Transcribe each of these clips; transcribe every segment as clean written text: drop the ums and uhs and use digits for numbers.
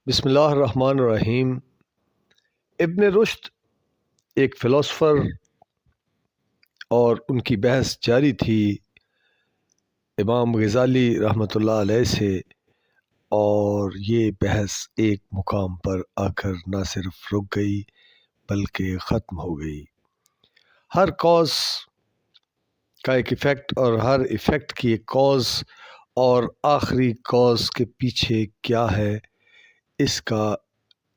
بسم اللہ الرحمن الرحیم۔ ابن رشد ایک فلاسفر اور ان کی بحث جاری تھی امام غزالی رحمۃ اللہ علیہ سے، اور یہ بحث ایک مقام پر آ کر نہ صرف رک گئی بلکہ ختم ہو گئی۔ ہر کاز کا ایک ایفیکٹ اور ہر ایفیکٹ کی ایک کاز، اور آخری کاز کے پیچھے کیا ہے اس کا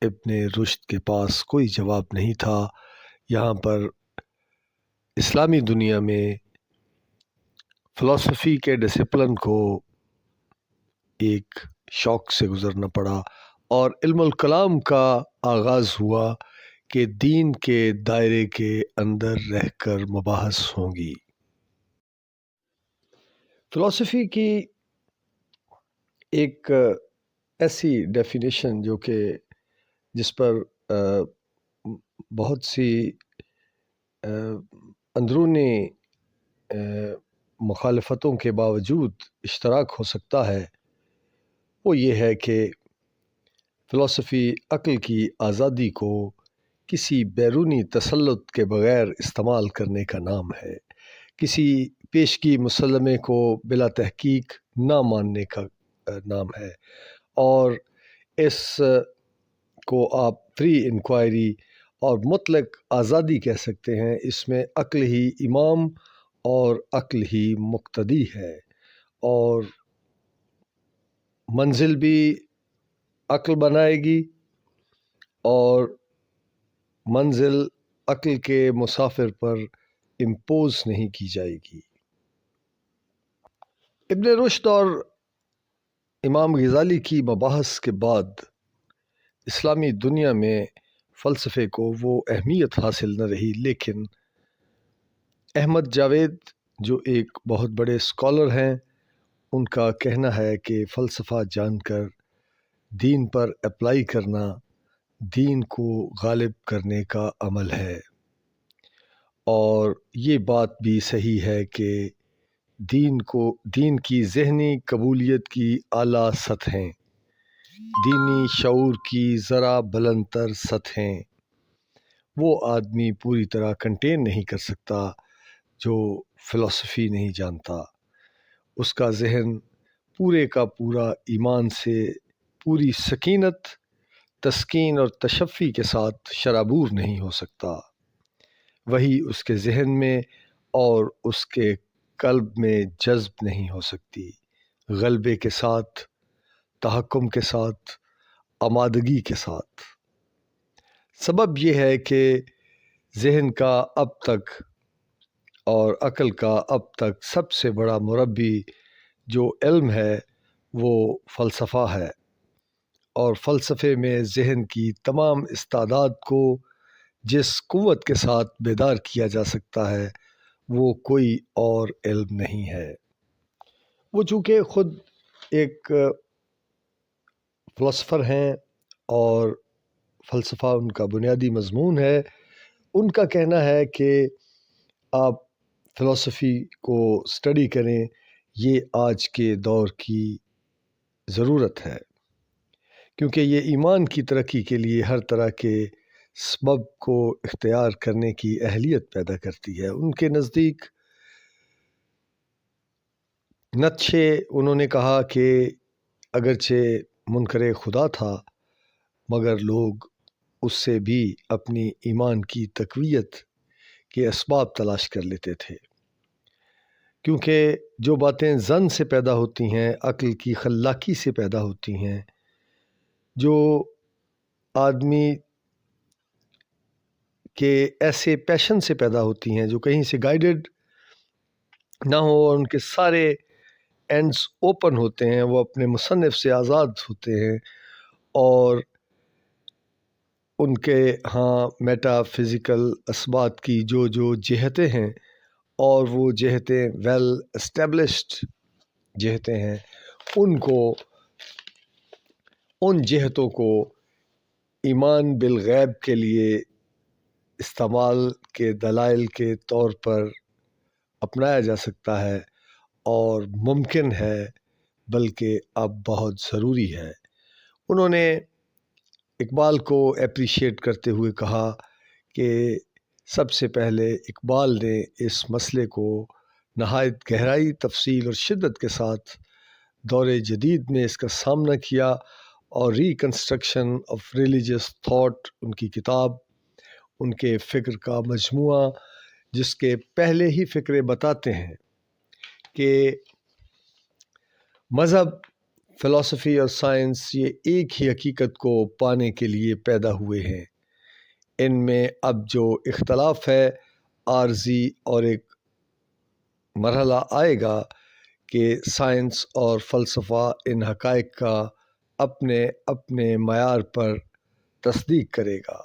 ابن رشد کے پاس کوئی جواب نہیں تھا۔ یہاں پر اسلامی دنیا میں فلسفی کے ڈسپلن کو ایک شوق سے گزرنا پڑا اور علم الکلام کا آغاز ہوا کہ دین کے دائرے کے اندر رہ کر مباحث ہوں گی۔ فلسفی کی ایک ایسی ڈیفینیشن جو کہ جس پر بہت سی اندرونی مخالفتوں کے باوجود اشتراک ہو سکتا ہے، وہ یہ ہے کہ فلسفی عقل کی آزادی کو کسی بیرونی تسلط کے بغیر استعمال کرنے کا نام ہے، کسی پیشگی مسلمے کو بلا تحقیق نہ ماننے کا نام ہے، اور اس کو آپ فری انکوائری اور مطلق آزادی کہہ سکتے ہیں۔ اس میں عقل ہی امام اور عقل ہی مقتدی ہے، اور منزل بھی عقل بنائے گی اور منزل عقل کے مسافر پر امپوز نہیں کی جائے گی۔ ابن رشد اور امام غزالی کی مباحث کے بعد اسلامی دنیا میں فلسفے کو وہ اہمیت حاصل نہ رہی، لیکن احمد جاوید جو ایک بہت بڑے اسکالر ہیں، ان کا کہنا ہے کہ فلسفہ جان کر دین پر اپلائی کرنا دین کو غالب کرنے کا عمل ہے، اور یہ بات بھی صحیح ہے کہ دین کی ذہنی قبولیت کی اعلیٰ سطحیں دینی شعور کی ذرا بلند تر سطحیں وہ آدمی پوری طرح کنٹین نہیں کر سکتا جو فلسفی نہیں جانتا۔ اس کا ذہن پورے کا پورا ایمان سے پوری سکینت، تسکین اور تشفی کے ساتھ شرابور نہیں ہو سکتا۔ وہی اس کے ذہن میں اور اس کے قلب میں جذب نہیں ہو سکتی، غلبے کے ساتھ، تحکم کے ساتھ، آمادگی کے ساتھ۔ سبب یہ ہے کہ ذہن کا اب تک اور عقل کا اب تک سب سے بڑا مربی جو علم ہے وہ فلسفہ ہے، اور فلسفے میں ذہن کی تمام استعداد کو جس قوت کے ساتھ بیدار کیا جا سکتا ہے وہ کوئی اور علم نہیں ہے۔ وہ چونکہ خود ایک فلسفر ہیں اور فلسفہ ان کا بنیادی مضمون ہے، ان کا کہنا ہے کہ آپ فلسفی کو اسٹڈی کریں، یہ آج کے دور کی ضرورت ہے، کیونکہ یہ ایمان کی ترقی کے لیے ہر طرح کے سبب کو اختیار کرنے کی اہلیت پیدا کرتی ہے۔ ان کے نزدیک نیتشے انہوں نے کہا کہ اگرچہ منکر خدا تھا مگر لوگ اس سے بھی اپنی ایمان کی تقویت کے اسباب تلاش کر لیتے تھے، کیونکہ جو باتیں ظن سے پیدا ہوتی ہیں، عقل کی خلاقی سے پیدا ہوتی ہیں، جو آدمی کے ایسے پیشن سے پیدا ہوتی ہیں جو کہیں سے گائیڈڈ نہ ہو، اور ان کے سارے اینڈز اوپن ہوتے ہیں، وہ اپنے مصنف سے آزاد ہوتے ہیں، اور ان کے ہاں میٹا فزیکل اسبات کی جو جہتیں ہیں، اور وہ جہتیں ویل اسٹیبلشڈ جہتیں ہیں، ان جہتوں کو ایمان بالغیب کے لیے استعمال کے دلائل کے طور پر اپنایا جا سکتا ہے، اور ممکن ہے بلکہ اب بہت ضروری ہے۔ انہوں نے اقبال کو اپریشیٹ کرتے ہوئے کہا کہ سب سے پہلے اقبال نے اس مسئلے کو نہایت گہرائی، تفصیل اور شدت کے ساتھ دور جدید میں اس کا سامنا کیا، اور reconstruction of religious thought in کی کتاب، ان کے فکر کا مجموعہ، جس کے پہلے ہی فقرے بتاتے ہیں کہ مذہب، فلسفی اور سائنس یہ ایک ہی حقیقت کو پانے کے لیے پیدا ہوئے ہیں۔ ان میں اب جو اختلاف ہے عارضی، اور ایک مرحلہ آئے گا کہ سائنس اور فلسفہ ان حقائق کا اپنے اپنے معیار پر تصدیق کرے گا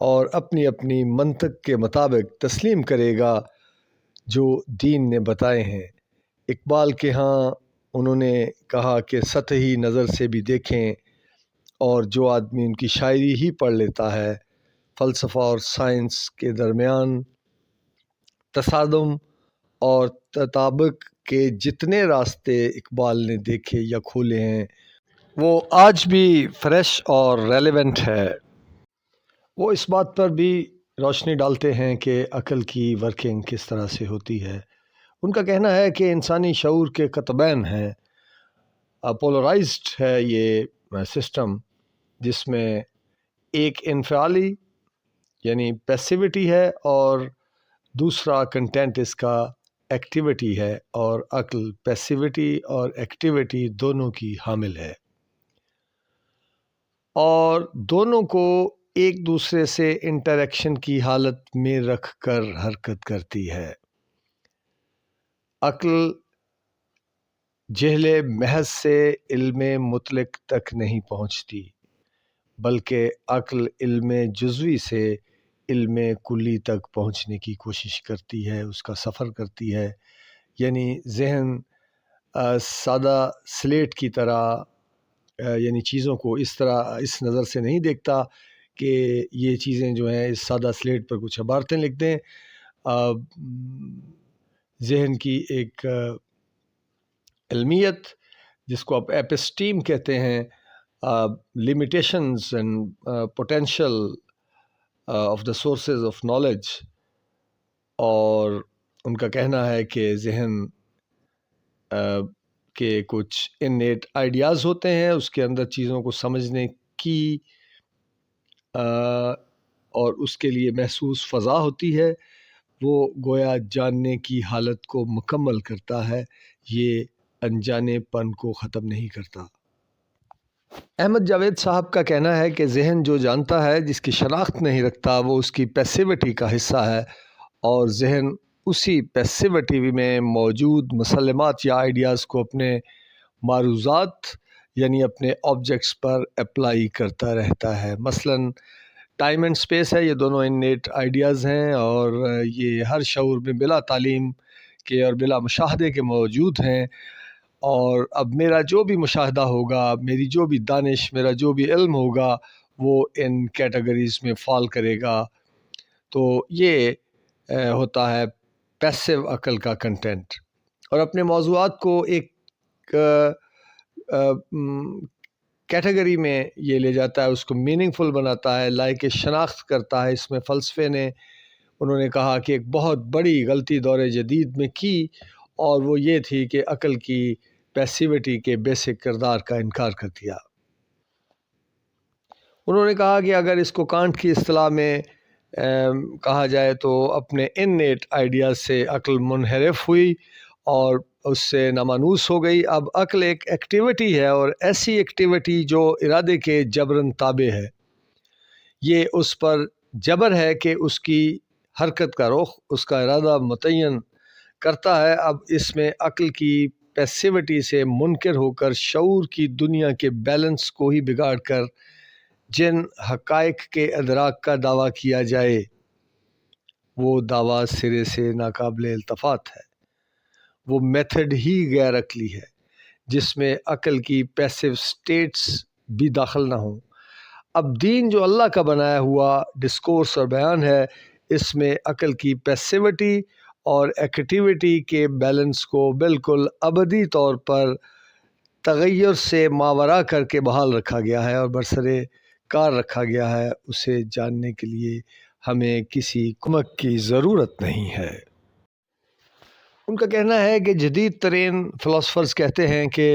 اور اپنی اپنی منطق کے مطابق تسلیم کرے گا جو دین نے بتائے ہیں۔ اقبال کے ہاں انہوں نے کہا کہ سطحی نظر سے بھی دیکھیں، اور جو آدمی ان کی شاعری ہی پڑھ لیتا ہے، فلسفہ اور سائنس کے درمیان تصادم اور تطابق کے جتنے راستے اقبال نے دیکھے یا کھولے ہیں وہ آج بھی فریش اور ریلیونٹ ہے۔ وہ اس بات پر بھی روشنی ڈالتے ہیں کہ عقل کی ورکنگ کس طرح سے ہوتی ہے۔ ان کا کہنا ہے کہ انسانی شعور کے قطبین ہیں، پولرائزڈ ہے یہ سسٹم، جس میں ایک انفعالی یعنی پیسیوٹی ہے، اور دوسرا کنٹینٹ اس کا ایکٹیویٹی ہے، اور عقل پیسیوٹی اور ایکٹیویٹی دونوں کی حامل ہے، اور دونوں کو ایک دوسرے سے انٹریکشن کی حالت میں رکھ کر حرکت کرتی ہے۔ عقل جہل محض سے علم مطلق تک نہیں پہنچتی، بلکہ عقل علم جزوی سے علم کلی تک پہنچنے کی کوشش کرتی ہے، اس کا سفر کرتی ہے۔ یعنی ذہن سادہ سلیٹ کی طرح، یعنی چیزوں کو اس طرح اس نظر سے نہیں دیکھتا کہ یہ چیزیں جو ہیں اس سادہ سلیٹ پر کچھ عبارتیں لکھ دیں۔ ذہن کی ایک علمیت، جس کو آپ ایپسٹیم کہتے ہیں، limitations and potential of the sources of knowledge, اور ان کا کہنا ہے کہ ذہن کے کچھ انیٹ آئیڈیاز ہوتے ہیں، اس کے اندر چیزوں کو سمجھنے کی اور اس کے لیے محسوس فضا ہوتی ہے، وہ گویا جاننے کی حالت کو مکمل کرتا ہے، یہ انجانے پن کو ختم نہیں کرتا۔ احمد جاوید صاحب کا کہنا ہے کہ ذہن جو جانتا ہے، جس کی شناخت نہیں رکھتا، وہ اس کی پیسیوٹی کا حصہ ہے، اور ذہن اسی پیسیوٹی میں موجود مسلمات یا آئیڈیاز کو اپنے معروضات یعنی اپنے آبجیکٹس پر اپلائی کرتا رہتا ہے۔ مثلاً ٹائم اینڈ سپیس ہے، یہ دونوں انیٹ آئیڈیاز ہیں، اور یہ ہر شعور میں بلا تعلیم کے اور بلا مشاہدے کے موجود ہیں، اور اب میرا جو بھی مشاہدہ ہوگا، میری جو بھی دانش، میرا جو بھی علم ہوگا، وہ ان کیٹیگریز میں فال کرے گا۔ تو یہ ہوتا ہے پیسیو عقل کا کنٹینٹ، اور اپنے موضوعات کو ایک کیٹیگری میں یہ لے جاتا ہے، اس کو میننگ فل بناتا ہے، لائق شناخت کرتا ہے۔ اس میں فلسفے نے، انہوں نے کہا کہ ایک بہت بڑی غلطی دور جدید میں کی، اور وہ یہ تھی کہ عقل کی پیسیوٹی کے بیسک کردار کا انکار کر دیا۔ انہوں نے کہا کہ اگر اس کو کانٹ کی اصطلاح میں کہا جائے تو اپنے انیٹ آئیڈیاز سے عقل منحرف ہوئی اور اس سے نامانوس ہو گئی۔ اب عقل ایک ایکٹیویٹی ہے، اور ایسی ایکٹیویٹی جو ارادے کے جبراً تابع ہے۔ یہ اس پر جبر ہے کہ اس کی حرکت کا رخ اس کا ارادہ متعین کرتا ہے۔ اب اس میں عقل کی پیسیوٹی سے منکر ہو کر شعور کی دنیا کے بیلنس کو ہی بگاڑ کر جن حقائق کے ادراک کا دعویٰ کیا جائے، وہ دعویٰ سرے سے ناقابل التفات ہے۔ وہ میتھڈ ہی غیر عقلی ہے، جس میں عقل کی پیسیو سٹیٹس بھی داخل نہ ہوں۔ اب دین جو اللہ کا بنایا ہوا ڈسکورس اور بیان ہے، اس میں عقل کی پیسیوٹی اور ایکٹیویٹی کے بیلنس کو بالکل ابدی طور پر تغیر سے ماورا کر کے بحال رکھا گیا ہے اور برسرے کار رکھا گیا ہے، اسے جاننے کے لیے ہمیں کسی کمک کی ضرورت نہیں ہے۔ ان کا کہنا ہے کہ جدید ترین فلاسفرز کہتے ہیں کہ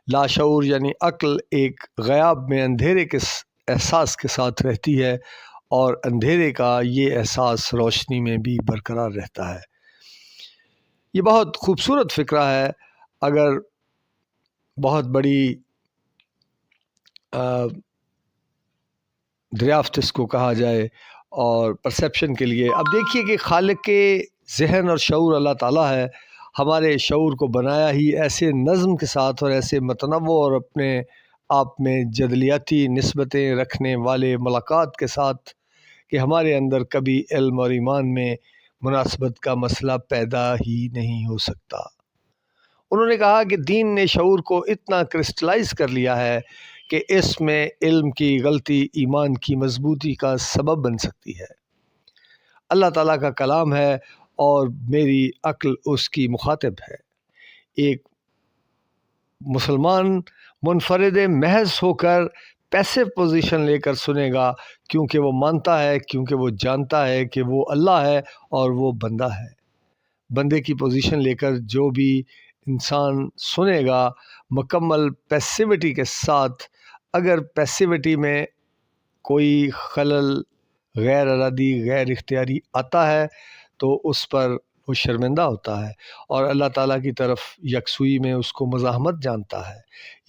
لاشعور یعنی عقل ایک غیاب میں اندھیرے کے احساس کے ساتھ رہتی ہے، اور اندھیرے کا یہ احساس روشنی میں بھی برقرار رہتا ہے۔ یہ بہت خوبصورت فکرہ ہے اگر بہت بڑی دریافت اس کو کہا جائے اور پرسیپشن کے لیے۔ اب دیکھیے کہ خالق کے ذہن اور شعور اللہ تعالیٰ ہے، ہمارے شعور کو بنایا ہی ایسے نظم کے ساتھ اور ایسے متنوع اور اپنے آپ میں جدلیاتی نسبتیں رکھنے والے ملاقات کے ساتھ کہ ہمارے اندر کبھی علم اور ایمان میں مناسبت کا مسئلہ پیدا ہی نہیں ہو سکتا۔ انہوں نے کہا کہ دین نے شعور کو اتنا کرسٹلائز کر لیا ہے کہ اس میں علم کی غلطی ایمان کی مضبوطی کا سبب بن سکتی ہے۔ اللہ تعالیٰ کا کلام ہے اور میری عقل اس کی مخاطب ہے۔ ایک مسلمان منفرد محض ہو کر پیسو پوزیشن لے کر سنے گا، کیونکہ وہ مانتا ہے، کیونکہ وہ جانتا ہے کہ وہ اللہ ہے اور وہ بندہ ہے۔ بندے کی پوزیشن لے کر جو بھی انسان سنے گا مکمل پیسیوٹی کے ساتھ، اگر پیسیوٹی میں کوئی خلل غیر ارادی غیر اختیاری آتا ہے تو اس پر وہ شرمندہ ہوتا ہے اور اللہ تعالیٰ کی طرف یکسوئی میں اس کو مزاحمت جانتا ہے۔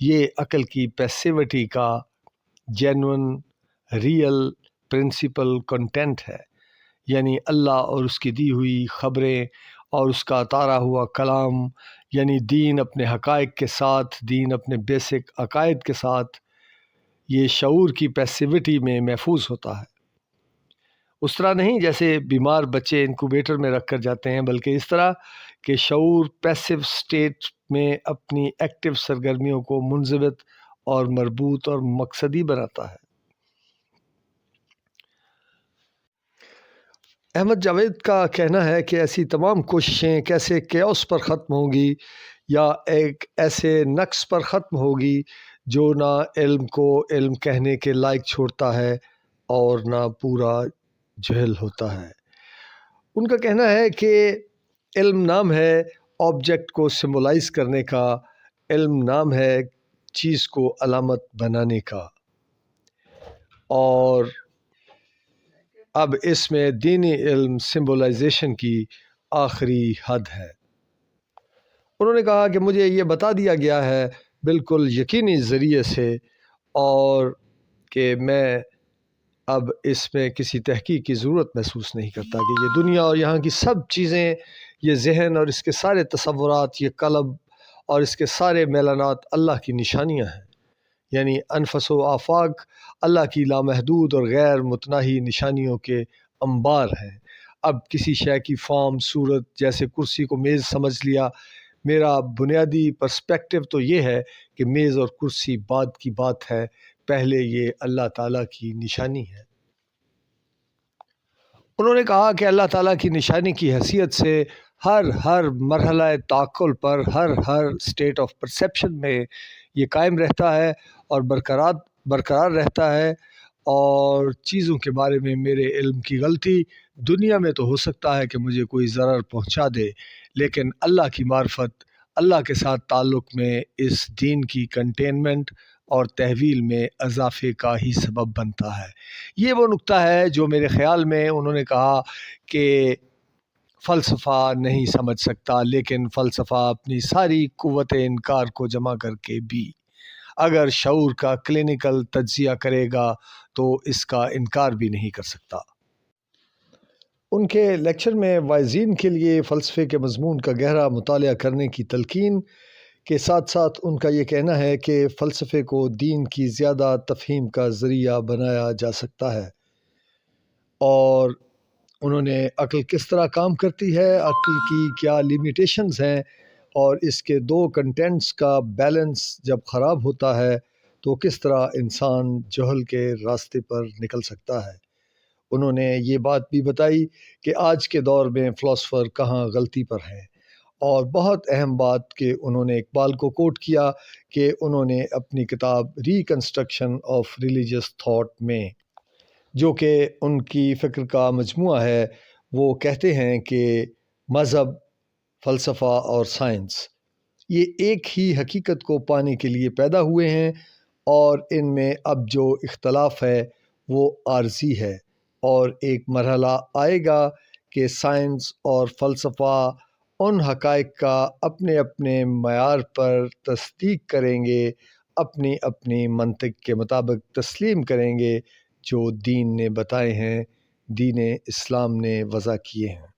یہ عقل کی پیسیوٹی کا جینون ریئل پرنسپل کنٹینٹ ہے، یعنی اللہ اور اس کی دی ہوئی خبریں اور اس کا اتارا ہوا کلام، یعنی دین اپنے حقائق کے ساتھ، دین اپنے بیسک عقائد کے ساتھ، یہ شعور کی پیسیوٹی میں محفوظ ہوتا ہے۔ اس طرح نہیں جیسے بیمار بچے انکوبیٹر میں رکھ کر جاتے ہیں، بلکہ اس طرح کہ شعور پیسیو سٹیٹ میں اپنی ایکٹیو سرگرمیوں کو منضبط اور مربوط اور مقصدی بناتا ہے۔ احمد جاوید کا کہنا ہے کہ ایسی تمام کوششیں کیسے کیوس پر ختم ہوں گی یا ایک ایسے نقص پر ختم ہوگی جو نہ علم کو علم کہنے کے لائق چھوڑتا ہے اور نہ پورا جہل ہوتا ہے۔ ان کا کہنا ہے کہ علم نام ہے آبجیکٹ کو سمبلائز کرنے کا، علم نام ہے چیز کو علامت بنانے کا، اور اب اس میں دینی علم سمبلائزیشن کی آخری حد ہے۔ انہوں نے کہا کہ مجھے یہ بتا دیا گیا ہے بالکل یقینی ذریعے سے، اور کہ میں اب اس میں کسی تحقیق کی ضرورت محسوس نہیں کرتا کہ یہ دنیا اور یہاں کی سب چیزیں، یہ ذہن اور اس کے سارے تصورات، یہ قلب اور اس کے سارے میلانات اللہ کی نشانیاں ہیں، یعنی انفس و آفاق اللہ کی لامحدود اور غیر متناہی نشانیوں کے انبار ہیں۔ اب کسی شے کی فارم، صورت، جیسے کرسی کو میز سمجھ لیا، میرا بنیادی پرسپیکٹو تو یہ ہے کہ میز اور کرسی بعد کی بات ہے، پہلے یہ اللہ تعالیٰ کی نشانی ہے۔ انہوں نے کہا کہ اللہ تعالیٰ کی نشانی کی حیثیت سے ہر مرحلہ تعقل پر، ہر اسٹیٹ آف پرسیپشن میں یہ قائم رہتا ہے اور برقرار رہتا ہے، اور چیزوں کے بارے میں میرے علم کی غلطی دنیا میں تو ہو سکتا ہے کہ مجھے کوئی ضرر پہنچا دے، لیکن اللہ کی معرفت، اللہ کے ساتھ تعلق میں اس دین کی کنٹینمنٹ اور تحویل میں اضافے کا ہی سبب بنتا ہے۔ یہ وہ نقطہ ہے جو میرے خیال میں انہوں نے کہا کہ فلسفہ نہیں سمجھ سکتا، لیکن فلسفہ اپنی ساری قوت انکار کو جمع کر کے بھی اگر شعور کا کلینکل تجزیہ کرے گا تو اس کا انکار بھی نہیں کر سکتا۔ ان کے لیکچر میں وائزین کے لیے فلسفے کے مضمون کا گہرا مطالعہ کرنے کی تلقین کے ساتھ ساتھ ان کا یہ کہنا ہے کہ فلسفے کو دین کی زیادہ تفہیم کا ذریعہ بنایا جا سکتا ہے، اور انہوں نے عقل کس طرح کام کرتی ہے، عقل کی کیا لیمیٹیشنز ہیں، اور اس کے دو کنٹینٹس کا بیلنس جب خراب ہوتا ہے تو کس طرح انسان جہل کے راستے پر نکل سکتا ہے۔ انہوں نے یہ بات بھی بتائی کہ آج کے دور میں فلاسفر کہاں غلطی پر ہیں اور بہت اہم بات کہ انہوں نے اقبال کو کوٹ کیا کہ انہوں نے اپنی کتاب ریکنسٹرکشن آف ریلیجس تھاٹ میں، جو کہ ان کی فکر کا مجموعہ ہے، وہ کہتے ہیں کہ مذہب، فلسفہ اور سائنس یہ ایک ہی حقیقت کو پانے کے لیے پیدا ہوئے ہیں، اور ان میں اب جو اختلاف ہے وہ عارضی ہے، اور ایک مرحلہ آئے گا کہ سائنس اور فلسفہ ان حقائق کا اپنے اپنے معیار پر تصدیق کریں گے، اپنی اپنی منطق کے مطابق تسلیم کریں گے جو دین نے بتائے ہیں، دین اسلام نے وضع کیے ہیں۔